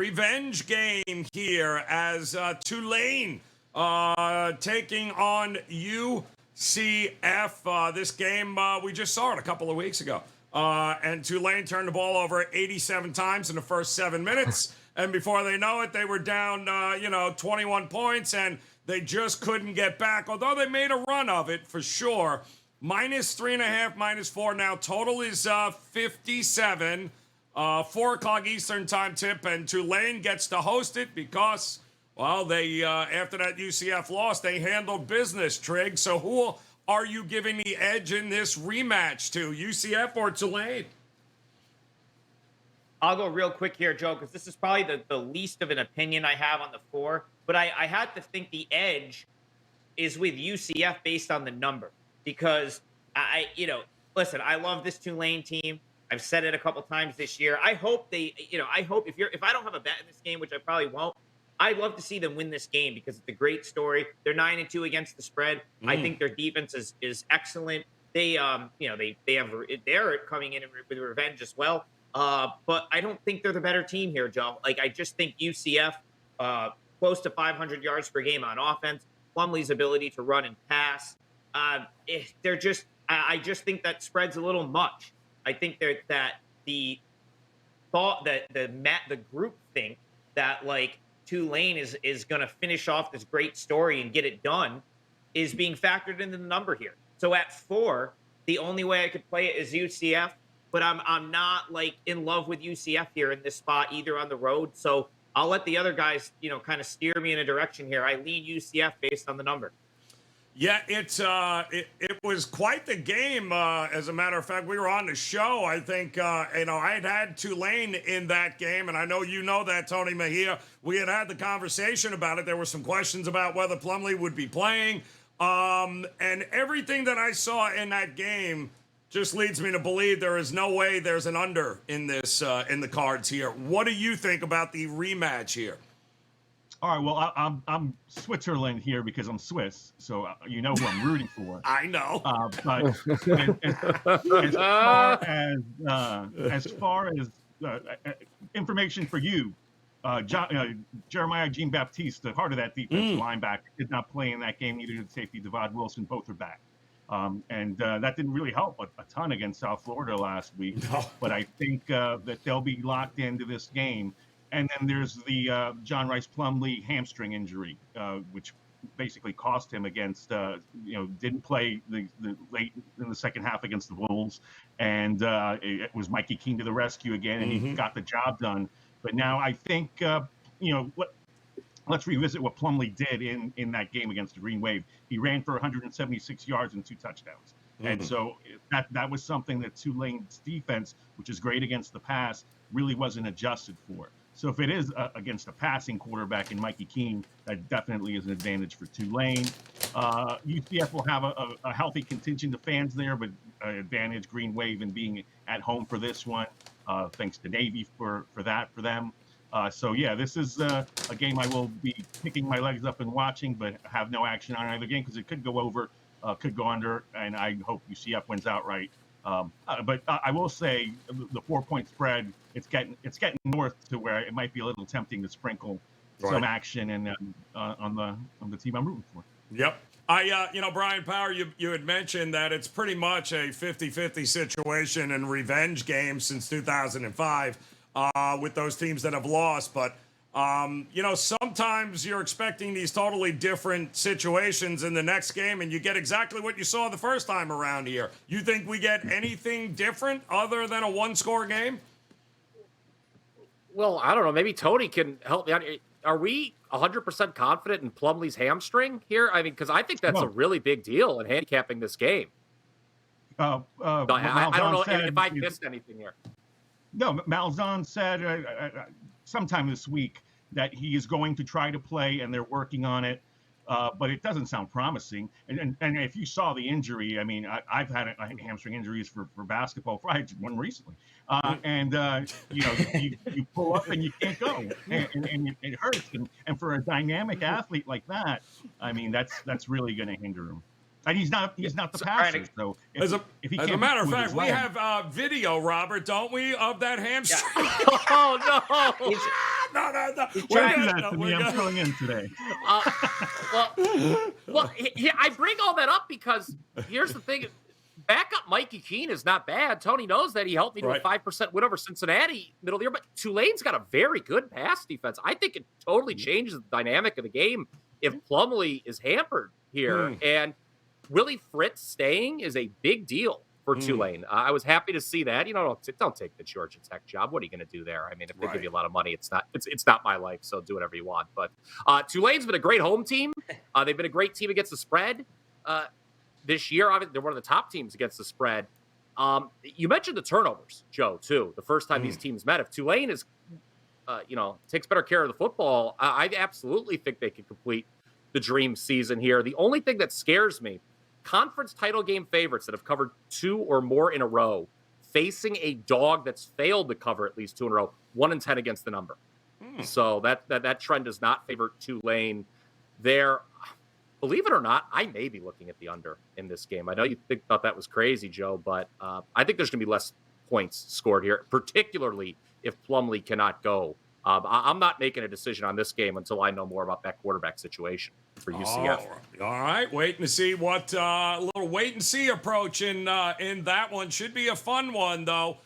Revenge game here as Tulane taking on UCF. This game, we just saw it a couple of weeks ago. And Tulane turned the ball over 87 times in the first 7 minutes. And before they know it, they were down, 21 points, and they just couldn't get back. Although they made a run of it for sure. -3.5, -4. Now total is 57. 4 o'clock Eastern time tip, and Tulane gets to host it because, well, they after that UCF loss, they handled business, Trig. So who are you giving the edge in this rematch to, UCF or Tulane? I'll go real quick here, Joe, because this is probably the least of an opinion I have on the 4. But I had to think the edge is with UCF based on the number. Because, listen, I love this Tulane team. I've said it a couple times this year. I hope if I don't have a bet in this game, which I probably won't, I'd love to see them win this game because it's a great story. They're 9-2 against the spread. I think their defense is excellent. They're coming in with revenge as well. But I don't think they're the better team here, Joe. I just think UCF close to 500 yards per game on offense. Plumlee's ability to run and pass. I just think that spread's a little much. I think that the group think that Tulane is going to finish off this great story and get it done is being factored into the number here. So at 4, the only way I could play it is UCF, but I'm not in love with UCF here in this spot either on the road. So I'll let the other guys kind of steer me in a direction here. I lean UCF based on the number. Yeah, it was quite the game. As a matter of fact, we were on the show. I think I had Tulane in that game, and I know you know that, Tony Mejia. We had the conversation about it. There were some questions about whether Plumlee would be playing, and everything that I saw in that game just leads me to believe there is no way there's an under in this in the cards here. What do you think about the rematch here? All right, well, I'm Switzerland here because I'm Swiss, so you know who I'm rooting for. I know. But as far as information for you, Jeremiah Jean-Baptiste, the heart of that defensive linebacker, did not play in that game. Neither did safety Devad Wilson. Both are back. And that didn't really help a ton against South Florida last week. No. But I think that they'll be locked into this game. And then there's the John Rhys Plumlee hamstring injury, which basically cost him against, didn't play the late in the second half against the Bulls. And it was Mikey Keene to the rescue again, and he got the job done. But now I think, let's revisit what Plumlee did in that game against the Green Wave. He ran for 176 yards and 2 touchdowns. And so that was something that Tulane's defense, which is great against the pass, really wasn't adjusted for. So if it is against a passing quarterback in Mikey Keene, that definitely is an advantage for Tulane. UCF will have a healthy contingent of fans there, but advantage Green Wave in being at home for this one. Thanks to Navy for them. So yeah, this is a game I will be picking my legs up and watching, but have no action on either game because it could go over, could go under, and I hope UCF wins outright. But I will say the 4-point spread, it's getting north to where it might be a little tempting to sprinkle some action and on the team I'm rooting for. Yep. Bryan Power, you had mentioned that it's pretty much a 50-50 situation and revenge game since 2005 with those teams that have lost. But, sometimes you're expecting these totally different situations in the next game, and you get exactly what you saw the first time around here. You think we get anything different other than a 1-score game? Well, I don't know. Maybe Tony can help me out. Are we 100% confident in Plumlee's hamstring here? I mean, because I think that's a really big deal in handicapping this game. I don't know if I missed anything here. No, Malzahn said sometime this week that he is going to try to play, and they're working on it. But it doesn't sound promising. And if you saw the injury, I mean, I've had hamstring injuries for basketball. I had one recently. You pull up and you can't go, and it hurts. And for a dynamic athlete like that, I mean, that's really going to hinder him. And he's not the passer. So as a matter of fact, we legs, have video, Robert, don't we, of that hamstring? Oh no! No. Don't do that to me. I'm filling in today. I bring all that up because here's the thing. Backup Mikey Keene is not bad. Tony knows that. He helped me to a 5% win over Cincinnati middle of the year. But Tulane's got a very good pass defense. I think it totally changes the dynamic of the game if Plumlee is hampered here. And Willie Fritz staying is a big deal for Tulane. I was happy to see that. Don't take the Georgia Tech job. What are you going to do there? I mean, if they give you a lot of money, it's not my life. So do whatever you want. But Tulane's been a great home team. They've been a great team against the spread. This year, obviously, they're one of the top teams against the spread. You mentioned the turnovers, Joe, too. The first time these teams met. If Tulane takes better care of the football, I absolutely think they can complete the dream season here. The only thing that scares me, conference title game favorites that have covered 2 or more in a row, facing a dog that's failed to cover at least 2 in a row, 1-10 against the number. So that trend does not favor Tulane there. Believe it or not, I may be looking at the under in this game. I know you thought that was crazy, Joe, but I think there's going to be less points scored here, particularly if Plumlee cannot go. I'm not making a decision on this game until I know more about that quarterback situation for UCF. All right, waiting to see what little wait and see approach in that one. Should be a fun one, though.